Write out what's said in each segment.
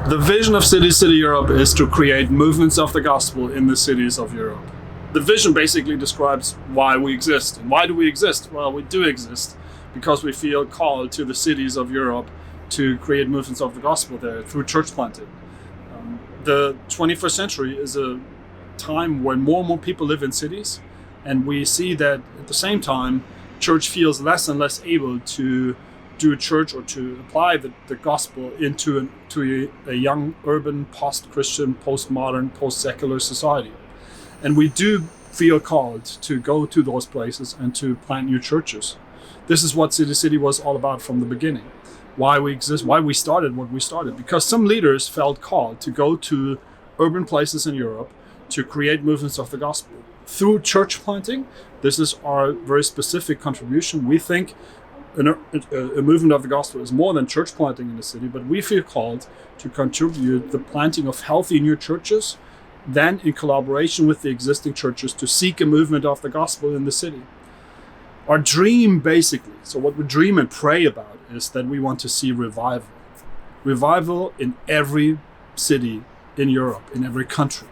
The vision of City City Europe is to create movements of the gospel in the cities of Europe. The vision basically describes why we exist. And why do we exist? Well, we do exist because we feel called to the cities of Europe to create movements of the gospel there through church planting. The 21st century is a time when more and more people live in cities, and we see that at the same time, church feels less and less able to do church or to apply the gospel into a young, urban, post-Christian, post-modern, post-secular society. And we do feel called to go to those places and to plant new churches. This is what City City was all about from the beginning. Why we exist, why we started what we started. Because some leaders felt called to go to urban places in Europe to create movements of the gospel. Through church planting, this is our very specific contribution. We think a movement of the gospel is more than church planting in the city, but we feel called to contribute the planting of healthy new churches, then in collaboration with the existing churches to seek a movement of the gospel in the city. Our dream basically, so what we dream and pray about is that we want to see revival. Revival in every city in Europe, in every country.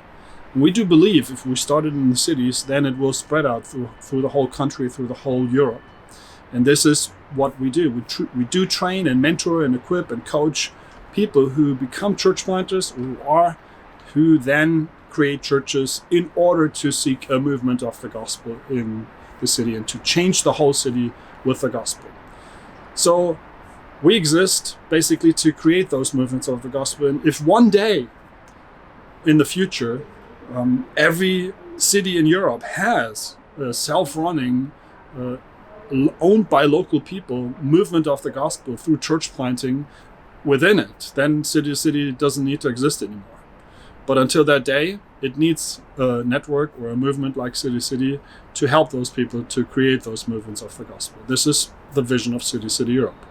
And we do believe if we started in the cities, then it will spread out through the whole country, through the whole Europe. And this is what we do. We do train and mentor and equip and coach people who become church planters, who then create churches in order to seek a movement of the gospel in the city and to change the whole city with the gospel. So we exist basically to create those movements of the gospel. And if one day in the future, every city in Europe has a self-running, owned by local people, movement of the gospel through church planting within it, then City City doesn't need to exist anymore. But until that day, it needs a network or a movement like City City to help those people to create those movements of the gospel. This is the vision of City City Europe.